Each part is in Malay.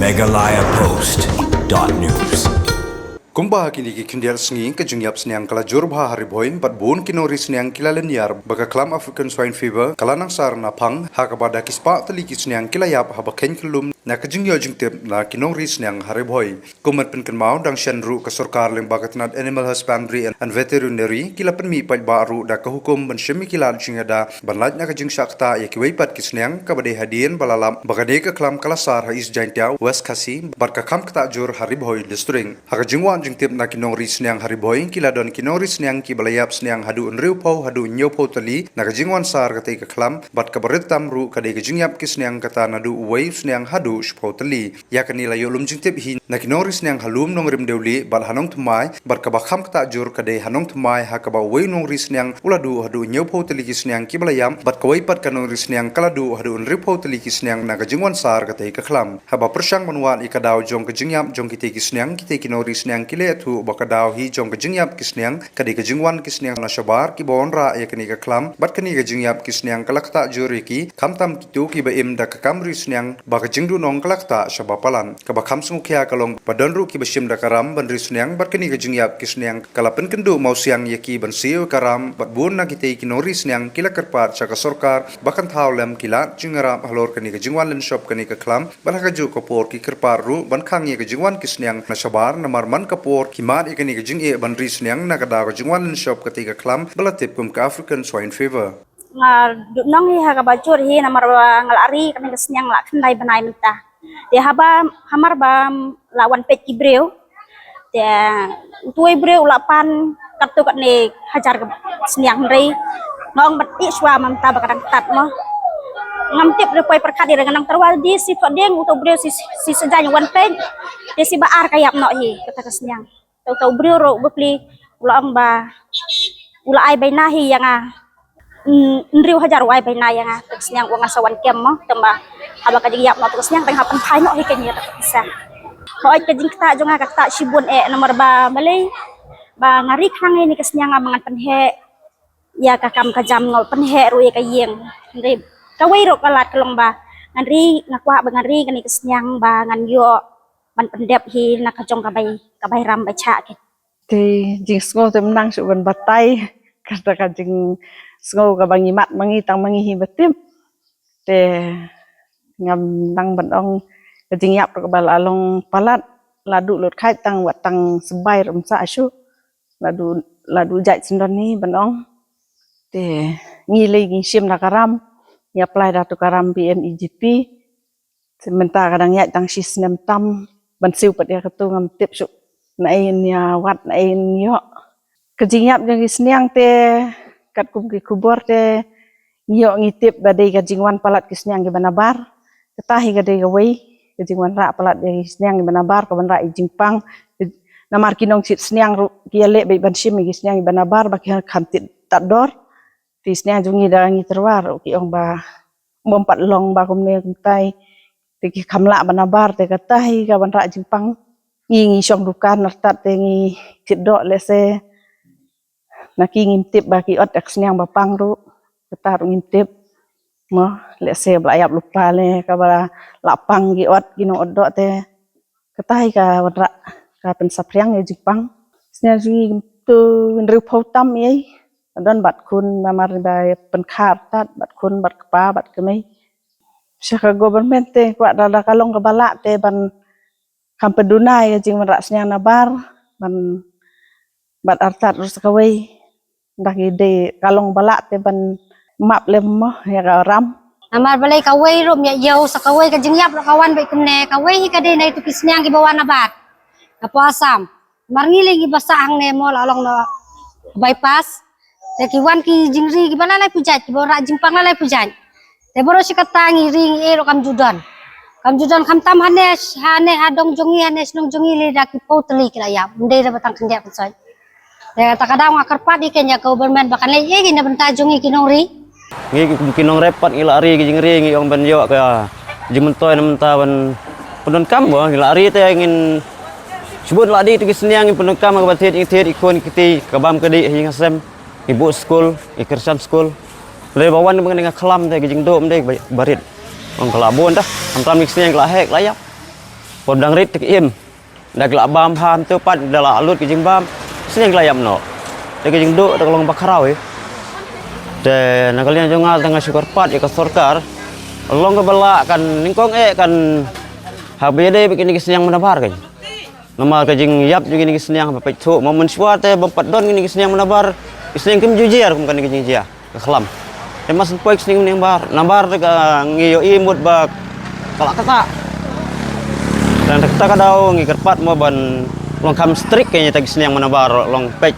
megalayapost.news. Kumba kini kindial sengi ke jungyap seniang kala jurba hari boin bat bun kinori seniang kila leniar baka klam African swine fever kala nang sar na pang hakabada kispa tali seniang kila yap habaken kelum na ke jungyal jungtep na kinori seniang hari boy kumat penken mau dang shenru ke sorkar leng bagat nat animal husbandry and veterinary kila penmi pat baru da ke hukum ban shemi kila jungada ban laj na ke jung sakta ya kiwai pat kisniang kabade hadien balalam bagade ke klam kala sar ha is jaintia west kasi barka kam kta jur hari boy listring haka jungwan jungtip na kinong ris niang hari boy kila don kinong ris niang ki balayap sniang hadu unriu pau hadu nyo pau tali na kajingwan sar kate ka klam bat kabarit tamru kade kajingyap kisniang kata nadu uway sniang hadu shpau tali ya kanila yolum jungtip hi na kinong ris niang halum nong rim deuli bal hanong tumai bar kabakam kata jur kade hanong tumai hakaba uway nong ris niang uladu hadu nyo pau tali kisniang ki balayam bat kawai pat kanong ris niang kaladu hadu unriu pau tali kisniang na kajingwan sar kate ka klam haba persyang manuan ikadaw jong kajingyap jong kite kisniang kite kinong ris niang kile tu bakadaw hi jong kajingyap kisniang kadi kajingwan kisniang na shabar ki bonra ya kani ka klam bat kani kajingyap kisniang kalakta juri ki kamtam kitu ki ba im da kamri sniang ba kajingdu nong kalakta shabapalan ka ba khamsung khya kalong padonru ki bashim da karam ban risniang bat kani kajingyap kisniang kalapen kendu mausiang ya ki ban siu karam bat bun na kite ki nori sniang kila kerpat chaka sorkar bakan thaulem kila jingara halor kani kajingwan len shop kani ka klam balakaju kopor ki kerpar ru ban khang ya kajingwan kisniang na shabar na marman kapor kimat ikani kajing e ban risniang na kada kajingwan len shop ketika klam balatip kum ka African swine fever nong hi ha bajur hi namar ngalari kami kesnyang la kendai banai mentah dia haba hamar ba lawan pet kibreu dia tuai breu lapan kartu kat ne hajar kesnyang rei ngong bati swa mamta bakadang tat mo ngamtip repoi perkat dia dengan terwal di si tok deng uto breu si sejanya wan pet dia si baar kayap no hi kata kesnyang tau breu ro bepli ulang ba ula ai bainahi yang nriu hajar wai baina yang kesnyang wang asawan kem mo tamba haba kajiyap no kesnyang tang hapan phai no hi kenya bisa hoi kajing kta jonga kata sibun nomor ba malay ba ngari khang ini kesnyang mangan penhe ya kakam kajam ngol penhe ru ya kayeng nri kawai ro kalat kelong ba ngari ngakwa ba ngari kani kesnyang ba ngan yo ban pendep hi na kajong kabai ram baca ke thì jing sko tem nang su ban batai kata ka jing sko ka bangi mat mangi tang mangi hi batim te ngam nang ban ong ka jing yap ka bal along palat ladu lot khai tang wat tang sebai ram sa su ladu jai sindon ni ban ong te ngi le ngi sim na karam ya apply da to karam BNEGP sementara kadang ya tang sis nem tam ban siu pat ya katu ngam tip su nain ya wat nain yo kejingyap jeng isniang te kat kum ki kubor te nyo ngitip badai kajingwan palat kisniang gi banabar ketahi gadai gawai kajingwan ra palat di isniang gi banabar ka banra ijingpang namar kinong sit sniang ru kiale be ban sim gi isniang gi banabar baki khamtit tador ti isniang jungi da ngi terwar ki ong ba bompat long ba kumne kumtai te ki khamla banabar te ketahi ka banra ijingpang ngi song dukan nartat tengi tidok lese naki ngintip baki ot aksniang bapang ru ketar ngintip mo lese bayap lupa le kabala lapang gi ot gino odok te ketai ka wadra ka pensapriang e jipang snya ji tu nriu pautam ye don bat kun mamar ba penkhar tat bat kun bat kpa bat kemei syaka government te kwa dala kalong kabala te ban kam pedunai jing merasnya nabar ban bat artat rus kawai dak ide kalong balak te ban map lem ya ram namar balai kawai rom ya yau sakawai ka jingyap kawan baik kumne kawai hi kade na itu kisnyang ki bawa nabat na puasam mar ngiling gi basang ne mo lalong no bypass te ki wan ki jingri ki balalai pujat ki bora jingpang lalai pujat te boro si katangi ring ro kam judan kam tam hane adong jongi hane snong jongi le dak potli kiraya munde ra batang kenya pensoi ya takadang akarpat ikenya government bakan le ye gina benta jongi kinong ri ngi kinong repot ngilari ki jingri ngi ong ban yo ka jimentoy namenta ban pendon kam bo ngilari te ingin sebut ladi tu kisniang pendon kam ka batet ingit ikon kiti kabam kedi hing asem ibu school ikersam school le bawan mengenai kelam te jing dom te barit ong kelabon dah antam mixnya yang lahek layak podang rit tik im dak la bam ham tu pat dala alut ke jing bam sing layam no dak jing do dak long bakrau te nakalian jongal tengah syukur pat ya ke sorkar long ke bala kan ningkong kan habede bikin kisnyang menabar kan nama ke jing yap juga ni kisnyang bapai tu momen suate bampat don ni kisnyang menabar kisnyang kem jujiar kum kan ni jia ke kelam emas poik kisnyang menabar nabar ka ngiyo imut bak kalak kata dan kita kadau ngi kerpat mo ban long kam strik kayaknya tag kisnyang menabar long pek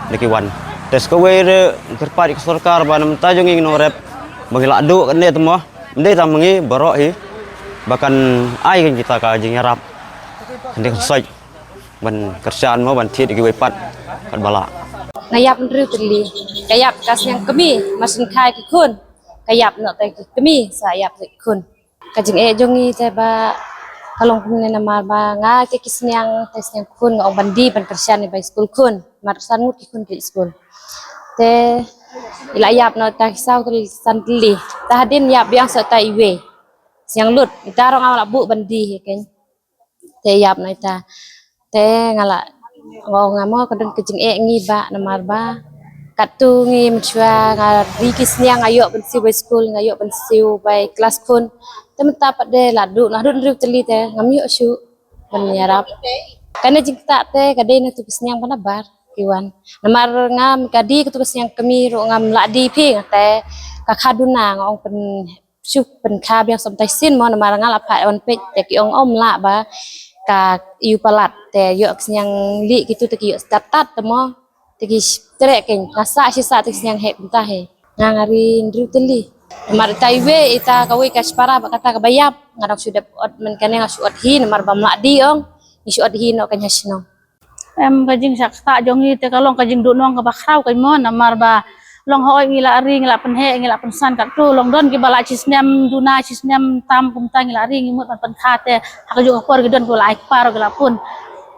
dekiwan tes kowe de kerpat ke sorkar ban mentajung ngi no rep bagila adu kan dia temo ndai tamangi barok hi bahkan ai kan kita ka jing yarap ndek soi ban kerjaan mo ban thiet ki wepat kan bala ngayap ndru teli kayap kas yang kemi masin khai ki kun kayap no te kemi sayap te kun kajing jongi te ba kalong kun na mar ba nga ke kisnyang te snyang kun ngong bandi ban kerjaan ni ba school kun marsan ngut ki kun ki school te ilayap no ta kisau kali santli ta hadin yap yang sa ta iwe siang lut kita rong ala bu bandi kan te yap no ta te ngala ngamo kadang kecing ngi ba namar ba katu ngi mchwa ngal kisnyang ayo ben siu by school ngayo ben siu by kelas kun te menta pade ladu nah dun riu teli te ngamyo syu ben yarap kana jing ta te kade na tu kisnyang panabar kiwan namar ngam kadi ketu kisnyang kemi ro ngam ladi phi te ka khaduna ngong pen syu pen kha biang som tai sin mo namar ngal apa on pek te ki ong om la ba ka iu palat te yo kisnyang li gitu te ki yo statat temo te ki trek ken kasa sisa te kisnyang he pentah he ngari ndru teli mar taiwe ita kawe kaspara kata kabayap ngarang sudah od men kane ngasuat hi namar bam ladi ong isuat hi no kan hasno em kajing sakta jongi te kalong kajing dunong ka bakrau kan mo namar ba long hoi ngila ari ngila penhe ngila pensan kat tu long don ki bala cisnem duna cisnem tam kumta ngila ari ngimut pan khate hak juga kor gidon ko laik par gala pun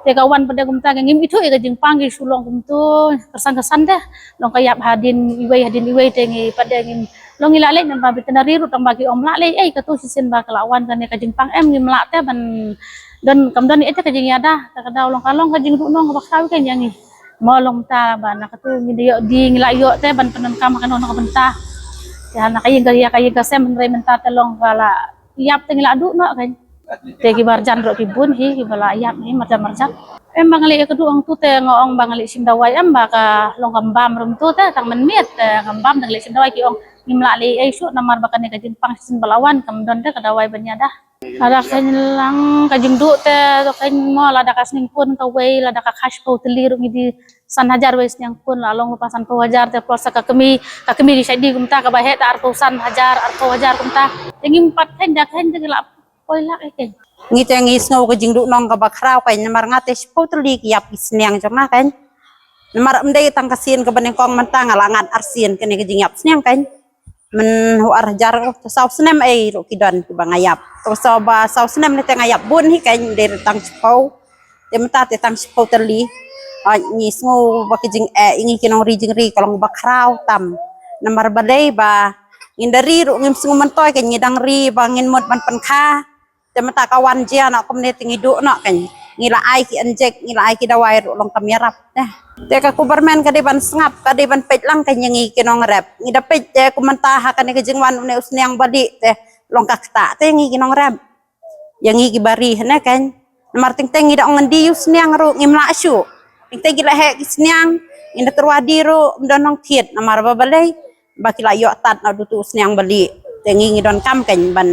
te kawan pada kumta ngim itu e kajing panggil sulong kumtu kesan-kesan deh long kayap hadin iwei te ngi pada ngim long ngila lek nan ba betenari ru tang bagi om la le katu sisen ba kelawan kan kajing pang em ngim la te ban dan kemudian itu kajing yada tak ada long kalong kajing dunong ka bakrau kan yangi molong ta ba nakatu ngidiyo di ngilayo te ban penan kam kan ono kabenta ya nakay gaya gasem menre menta telong bala yap te ngiladu no kan te ki barjan ro ki bun hi ki bala yap ni marjan em bangali kedu ong tu te ngoong bangali simdawai em ba ka long gambam rum tu te tang menmiet gambam bangali simdawai ki ong ngimla li ai su namar bakane kajing pangsin balawan kemudian te kadawai banyada ada lang kajing du te kan mo lada kasning pun kawe lada ka cash po teliru ngidi san hajar wes yang pun lalong lupasan po hajar te plosa ka kemi di sidi kumta ka bahe ta arpo san hajar arpo hajar kumta ngim pat hen dak hen de la poila ken ngi te ngi snow kajing du nong ka bakrau kan namar ngate po teli ki yap isnyang jona kan namar mdei tang kasin ka baneng kong mantang alangan arsin kene kajing yap snyang kan men huar jar saus nem ro kidon ki bangayap to ba saus nem ne tengayap bun hi kan der tang chpau temta te tang chpau terli ni sngo ba kijing ingi kinong rijing ri kalong bakrau tam namar badai ba indari ro ngim sngo mantoy kan ngidang ri bangin mot ban pankha temta kawan jia na komne tingi du no kan ngila ai ki anjek ngila ai ki dawai ro long kamerap te ka kubarmen ka ban sngap ka ban pet lang kan ngi kinong rap ngida pet te kumanta ha kan kajing wan ne usnyang bali te long kakta te ngi kinong rap yang ngi bari ne kan namar ting ting ngida ngandi usnyang ro ngimla syu ting ting gila he kisnyang inda terwadi ro ndonong thiet namar babalai bakila yo tat na dutu usnyang bali te ngi don kam kan ban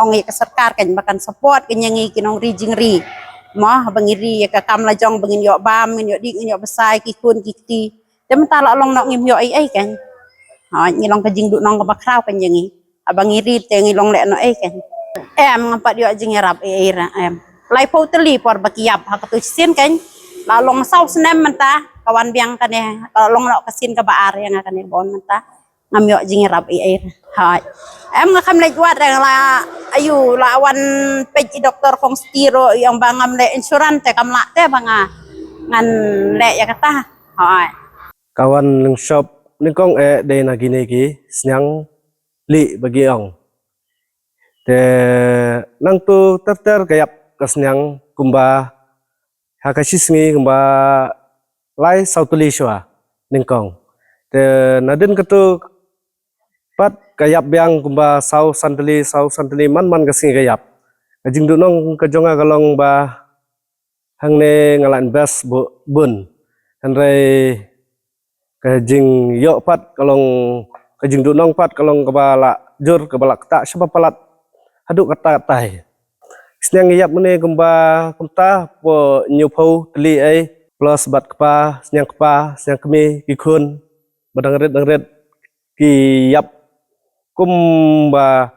ongi ka sarkar kan bakan support kan ngi kinong rijing ri mah bangiri ya ka kam la jong bangin yo bam ngin yo dik ngin yo besai ki kun ki ti te menta la long nok ngim yo ai kan ha ngilong kajing du nong ka bakrau kan yangi abangiri te ngilong le no ai kan em ngampat yo jing rap ai ra em lai po teli por bakiap ha ka tu sin kan la long sau snem menta kawan biang kan ya long nok kasin ka baar yang kan bon menta ngam yo jing rap ai ha em ngakam le juat la ayu lawan pej dokter kong stiro yang bangam le insurans te kamla te banga ngan le ya kata hai kawan leng shop ningkong de na gine ki snyang li bagi ong te nang tu ter kayap kasnyang kumba hakasisngi kumba lai sautuli shwa ningkong te nadin katu pat kayap biang kumba sau santali man kasngi kayap kajing dunong kajonga kalong ba hangne ngalan bas bun hanrai kajing yo pat kalong kajing dunong pat kalong kabala jur kabala kata siapa palat haduk kata tai Snyang yap mene kumba kumta po nyupau teli ai plus bat kepa snyang kemi kikun badang red ki yap kumba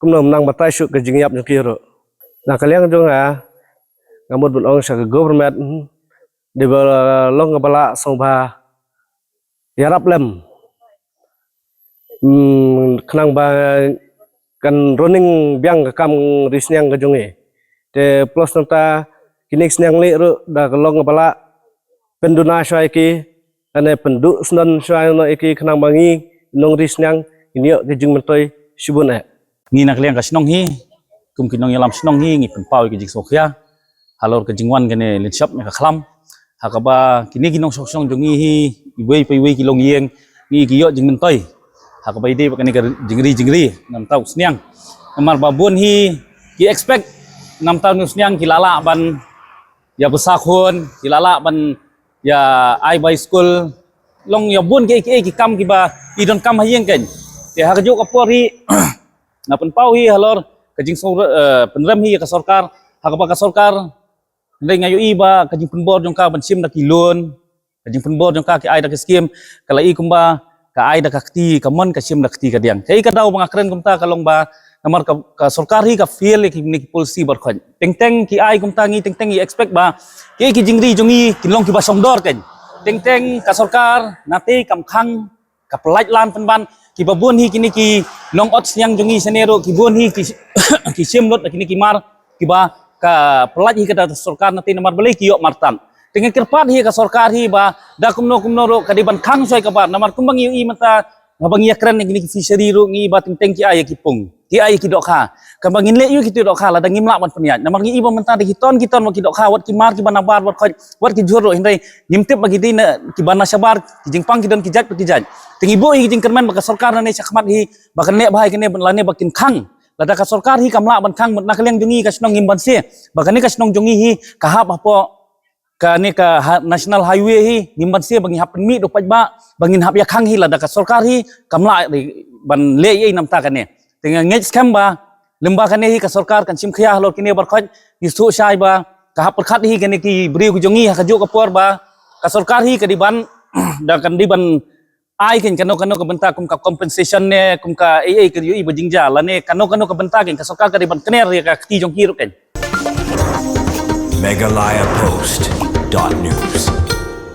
kumnom nang batai syuk ke jing yap nyukiro. Nah kalian jong ngamut bulong sa government de long ngabala song ba yarap lem kenang ba kan running biang kam risnyang kajunge te plus nanta kini snyang le ru da kalong bala penduna syai ki ane pendu snan syai no iki kenang bangi nong risnyang ini yo kejung mentoi sibuna ngi nak liang ka snong hi kum kinong yalam snong hi ngi penpau ki jik sokhya halor ke jingwan kene lin shop me ka khlam hakaba kini kinong sok jongi hi iwei pe wei kilong yeng ngi ki yo jing mentoi hakaba ide bakani ka jingri nam tau snyang namar babun hi ki expect nam tau snyang kilala ban ya besakhon kilala ban ya ai by school long ya bun ki kam ki ba idon kam hayeng ken te hakajo kapor hi na penpau hi halor kajing so penrem hi ka sarkar hakaba ka sarkar ndai ngayo iba kajing penbor jong ka ban sim na kilon kajing penbor jong ka ki ai da skim kala i kumba ka ai da kakti ka mon ka sim da kakti ka diang kai ka daw mga kren kumta kalong ba namar ka sarkar hi ka feel ki ni policy bar khon teng ki ai kumta ngi teng i expect ba ki jingri jongi kinlong ki ba songdor ken teng ka sarkar nate kam khang ka pelaj lan penban ki babun hi kini ki long ots yang jongi senero ki bun hi ki sim lot kini ki mar ki ba ka pelaj hi ka da sarkar nate namar beli ki yo martan dengan kerpat hi ka sarkar hi ba da kumno ro kadiban khang soi ka ba namar kumbang yu i mata ngabang yakran ni fishery ro ngi ba teng ki ay ki pung ki ay ki dokha kambang le yu ki tu dokha la da ngimla ban peniat namar ngi iba menta ki ton wa ki dokha wat ki mar ki banabar wat ki joro hindai nimtep bagi dina ki bana sabar ki jingpang ki don ki jat teng ibu hi jing kerman ba ka sarkar ne sakmat hi ba kan le bahai kene lane bakin khang lada ka sarkar hi kamla ban khang na kaleng jongi ka snong ngimban se ba kan ka snong jongi hi ka hap apo ka ni ka national highway hi nimban se bangi hap mi do pajba bangin hap ya khang hi lada ka sarkar hi kamla ban le ye namta kane tenga ngej skam ba lemba kane hi ka sarkar kan sim khya halor kine bar khoj ni su shai ba ka hap khat hi kane ki bri ku jongi ha ka jo ka por ba ka sarkar hi ka diban da kan diban ai ken kano ka benta kum ka compensation ne kum ka ai ka yu i bajingja la ne kano ka benta ken ka sarkar ka diban kner ya ka ti jong ki ro ken MegalayaPost.news